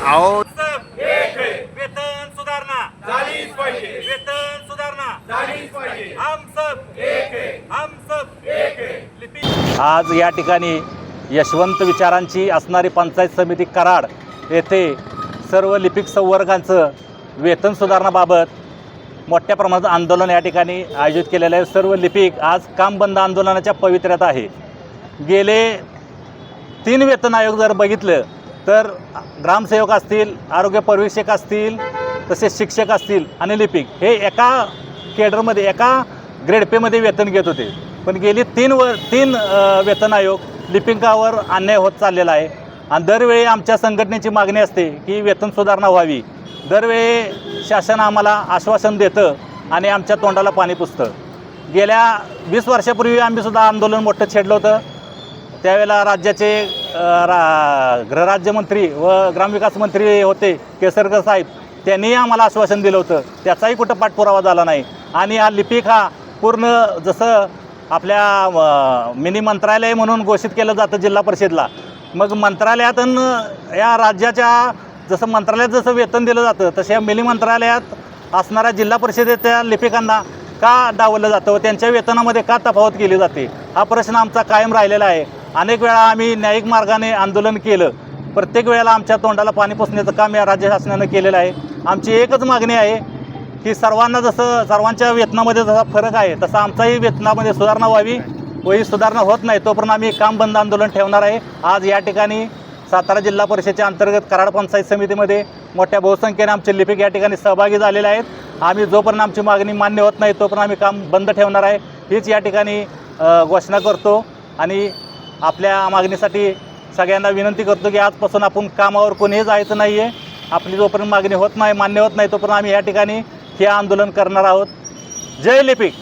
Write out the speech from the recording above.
अहो वेतन सुधारणा झालीच पाहिजे, वेतन सुधारणा झालीच पाहिजे. हम सब एक है, हम सब एक है. लिपिक आज या ठिकाणी यशवंत विचारांची असणारी पंचायत समिती कराड येथे सर्व लिपिक संवर्गांचं वेतन सुधारणाबाबत मोठ्या प्रमाणात आंदोलन या ठिकाणी आयोजित केलेलं आहे. सर्व लिपिक आज काम बंद आंदोलनाच्या पवित्र्यात आहे. गेले 3 वेतन आयोग जर बघितलं तर ग्रामसेवक असतील, आरोग्य पर्यवेक्षक असतील, तसेच शिक्षक असतील आणि लिपिक हे एका केडरमध्ये एका ग्रेड पेमध्ये वेतन घेत होते. पण गेली 3 वेतन आयोग लिपिकावर अन्याय होत चाललेला आहे. आणि दरवेळी आमच्या संघटनेची मागणी असते की वेतन सुधारणा व्हावी. दरवेळी शासन आम्हाला आश्वासन देतं आणि आमच्या तोंडाला पाणी पुसतं. गेल्या 20 वर्षापूर्वी आम्हीसुद्धा आंदोलन मोठं छेडलं होतं. त्यावेळेला राज्याचे गृहराज्यमंत्री व ग्रामविकास मंत्री होते केसरकर साहेब, त्यांनी आम्हाला आश्वासन दिलं होतं. त्याचाही कुठं पाठपुरावा झाला नाही. आणि हा लिपिक हा पूर्ण जसं आपल्या मिनी मंत्रालय म्हणून घोषित केलं जातं जिल्हा परिषदला, मग मंत्रालयात या राज्याच्या जसं मंत्रालयात जसं वेतन दिलं जातं तसं या मिनी मंत्रालयात असणाऱ्या जिल्हा परिषदेच्या लिपिकांना का डावललं जातं व त्यांच्या वेतनामध्ये का तफावत केली जाते, हा प्रश्न आमचा कायम राहिलेला आहे. अनेक वेळा आम्ही न्यायिक मार्गाने आंदोलन केलं. प्रत्येक वेळेला आमच्या तोंडाला पाणी पुसण्याचं काम या राज्य शासनानं केलेलं आहे. आमची एकच मागणी आहे की सर्वांच्या वेतनामध्ये जसा फरक आहे तसा आमचाही वेतनामध्ये सुधारणा व्हावी. व ही सुधारणा होत नाही तोपर्यंत आम्ही काम बंद आंदोलन ठेवणार आहे. आज या ठिकाणी सातारा जिल्हा परिषदेच्या अंतर्गत कराड पंचायत समितीमध्ये मोठ्या बहुसंख्येने आमचे लिपिक या ठिकाणी सहभागी झालेले आहेत. आम्ही जोपर्यंत आमची मागणी मान्य होत नाही तोपर्यंत आम्ही काम बंद ठेवणार आहे, हीच या ठिकाणी घोषणा करतो. आणि आपल्या मागणीसाठी सगळ्यांना विनंती करतो की आजपासून आपण कामावर कोणीही जायचं नाही आहे. आपली जोपर्यंत मागणी होत नाही, मान्य होत नाही तोपर्यंत आम्ही या ठिकाणी हे आंदोलन करणार आहोत. जय लिपिक.